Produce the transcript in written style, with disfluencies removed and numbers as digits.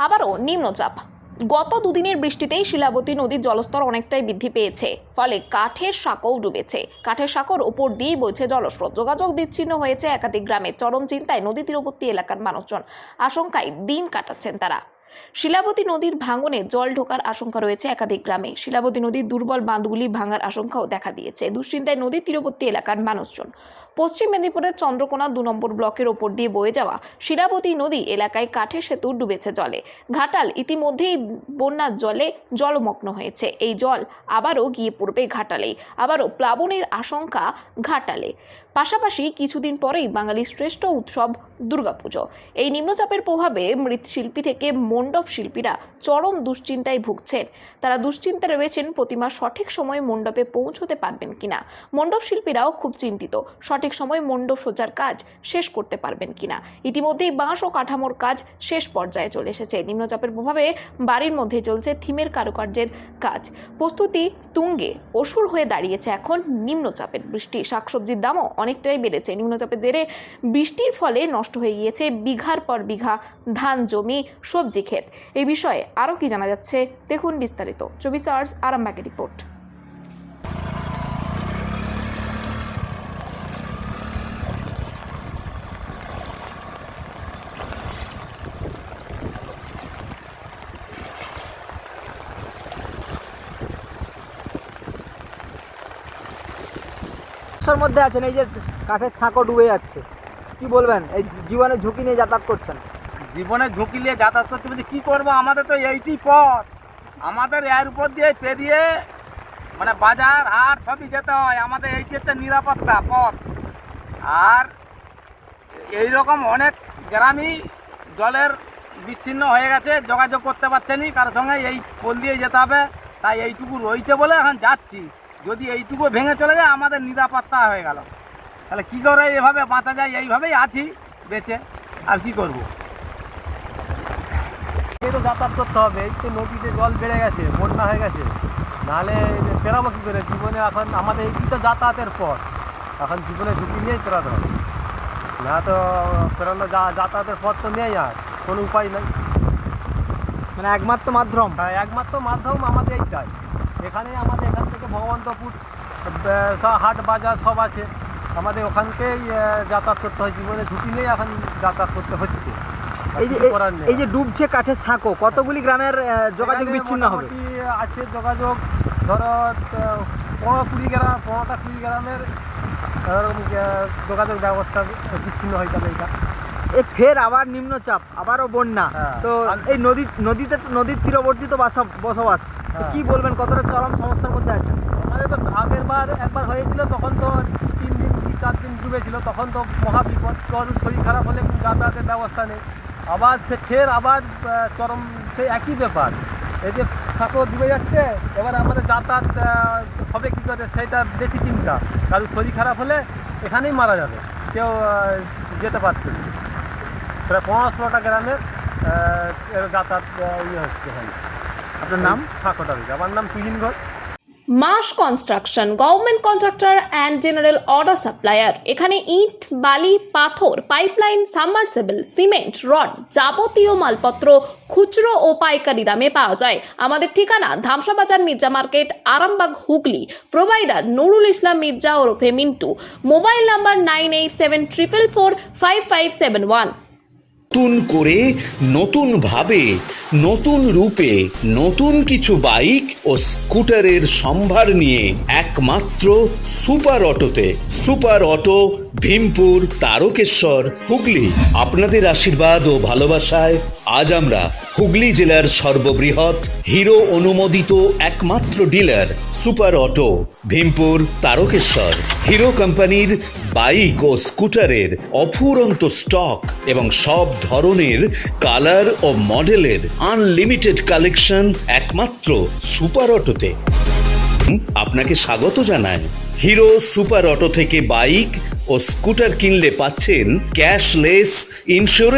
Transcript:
আবারও নিম্নচাপ। গত দুদিনের বৃষ্টিতেই শিলাবতী নদীর জলস্তর অনেকটাই বৃদ্ধি পেয়েছে, ফলে কাঠের সাঁকোও ডুবেছে। কাঠের সাঁকোর ওপর দিয়েই বইছে জলস্রোত। যোগাযোগ বিচ্ছিন্ন হয়েছে একাধিক গ্রামে। চরম চিন্তায় নদী তীরবর্তী এলাকার মানুষজন। আশঙ্কায় দিন কাটাচ্ছেন তারা। শিলাবতী নদীর ভাঙনে জল ঢোকার আশঙ্কা রয়েছে একাধিক গ্রামে। শিলাবতী নদীর দুর্বল বাঁধগুলি ভাঙার আশঙ্কাও দেখা দিয়েছে। দুশ্চিন্তায় নদী তীরবর্তী এলাকার মানুষজন। পশ্চিম মেদিনীপুরের চন্দ্রকোনা 2 নম্বর ব্লকের ওপর দিয়ে বয়ে যাওয়া শিলাবতী নদী এলাকায় কাঠের সেতু ডুবেছে জলে। ঘাটাল ইতিমধ্যেই বন্যার জলে জলমগ্ন হয়েছে। এই জল আবারও গিয়ে পড়বে ঘাটালে। আবারও প্লাবনের আশঙ্কা ঘাটালে। পাশাপাশি কিছুদিন পরেই বাঙালির শ্রেষ্ঠ উৎসব দুর্গাপুজো। এই নিম্নচাপের প্রভাবে মৃৎশিল্পী থেকে মণ্ডপ শিল্পীরা চরম দুশ্চিন্তায় ভুগছেন। তারা দুশ্চিন্তায় রয়েছেন প্রতিমা সঠিক সময়ে মণ্ডপে পৌঁছতে পারবেন কিনা। মণ্ডপ শিল্পীরাও খুব চিন্তিত, সঠিক সময়ে মণ্ডপ সজ্জার কাজ শেষ করতে পারবেন কিনা। ইতিমধ্যেই বাঁশ ও কাঠামোর কাজ শেষ পর্যায়ে চলে এসেছে। নিম্নচাপের প্রভাবে বাড়ির মধ্যে চলছে থিমের কারুকার্যের কাজ। প্রস্তুতি তুঙ্গে। অসুর হয়ে দাঁড়িয়েছে এখন নিম্নচাপের বৃষ্টি। শাকসবজির দামও অনেকটাই বেড়েছে। নিম্নচাপের জেরে বৃষ্টির ফলে নষ্ট হয়ে গিয়েছে বিঘার পর বিঘা ধান জমি, সবজি ক্ষেত। এই বিষয়ে আরও কি জানা যাচ্ছে দেখুন বিস্তারিত। 24 আওয়ার্স আরামবাগের রিপোর্ট। মধ্যে আছেন, এই যে কাঠের সাঁকো ডুবে যাচ্ছে, কি বলবেন? এই জীবনের ঝুঁকি নিয়ে যাতায়াত করছেন। জীবনের ঝুঁকি নিয়ে যাতায়াত করতে বলতে কী করবো? আমাদের তো এইটি পথ, আমাদের এর উপর দিয়ে পেরিয়ে মানে বাজার হাট সবই যেতে হয়। আমাদের এইটি একটা নিরাপত্তা পথ। আর এই রকম অনেক গ্রামই জলের বিচ্ছিন্ন হয়ে গেছে, যোগাযোগ করতে পারছে না কারোর সঙ্গে। এই পোল দিয়ে যেতে হবে, তাই এইটুকু রয়েছে বলে এখন যাচ্ছি। যদি এইটুকু ভেঙে চলে যায় আমাদের নিরাপত্তা হয়ে গেল। তাহলে কী করে এভাবে বাঁচা যায়? এইভাবেই আছি বেঁচে, আর কি করব? এই তো যাতায়াত করতে হবে। এই তো নদীতে জল বেড়ে গেছে, বন্যা হয়ে গেছে, নাহলে পেরাবো কী করে? জীবনে এখন আমাদের এই তো যাতায়াতের পথ, এখন জীবনে ঝুঁকি নিয়েই পেরাতে হবে, না তো পেরানো যাতায়াতের পথ তো নেই, আর কোনো উপায় নেই। মানে একমাত্র মাধ্যম, হ্যাঁ, একমাত্র মাধ্যম আমাদের এইটাই। এখানে আমাদের এখান থেকে ভগবন্তপুর হাট বাজার সব আছে, আমাদের ওখানকেই যাতায়াত করতে হয়। জীবনে ঝুঁকি নেই, এখন যাতায়াত করতে হচ্ছে। এই যে ডুবছে কাঠের সাঁকো, কতগুলি গ্রামের যোগাযোগ বিচ্ছিন্ন হবে? আছে যোগাযোগ, ধরো 15-20 গ্রাম, 15-20 গ্রামের যোগাযোগ ব্যবস্থা বিচ্ছিন্ন হয়ে যাবে। এটা ফের আবার নিম্নচাপ, আবারও বন্যা। তো এই নদীর তীরবর্তী তো বসবাস, কি বলবেন? কতটা চরম সমস্যার মধ্যে আছে? আমাদের তো আগের বার একবার হয়েছিল, তখন তো 3 দিন কি 4 দিন ডুবেছিল, তখন তো মহাবিপদ। শরীর খারাপ হলে যাতায়াতের ব্যবস্থা নেই। আবার ফের চরম সেই একই ব্যাপার। এই যে সাঁকো ডুবে যাচ্ছে, এবার আমাদের যাতায়াত হবে কী করে সেটা বেশি চিন্তা। কারণ শরীর খারাপ হলে এখানেই মারা যাবে, কেউ যেতে পারছে না। প্রায় 15-16টা গ্রামের যাতায়াত হচ্ছে এখানে। আপনার নাম? সাঁকোটা হয়েছে। আমার নাম Tuhin Ghosh. Mass construction, government contractor and general order supplier. এখানে ইট, বালি, পাথর, পাইপলাইন, সাবমার্সিবল, সিমেন্ট, রড, যাবতীয় মালপত্র খুচরো ও পাইকারি দামে পাওয়া যায়। আমাদের ঠিকানা ধামসা বাজার, মির্জা মার্কেট, আরামবাগ, হুগলি। প্রোভাইডার নুরুল ইসলাম মির্জা ওরফে মিন্টু। Mobile number 9874445571। নতুন করে, নতুন ভাবে, নতুন রূপে, নতুন কিছু বাইক ও স্কুটারের সম্ভার নিয়ে একমাত্র সুপার অটোতে। Super auto, Bhimpur, Tarakeswar, Hooghly. আপনাদের আশীর্বাদ ও ভালোবাসায় আজ আমরা হুগলি জেলার সর্ববৃহৎ হিরো অনুমোদিত একমাত্র dealer super auto, Bhimpur, Tarakeswar. Hero কোম্পানির বাইক ও স্কুটারের অফুরন্ত স্টক এবং সব ধরনের কালার ও মডেলের আনলিমিটেড কালেকশন একমাত্র সুপার অটোতে। আপনাকে স্বাগত জানায়। হিরো সুপার অটো থেকে বাইক ও স্কুটার কিনলে পাচ্ছেন ক্যাশলেস ইন্স্যুরেন্স।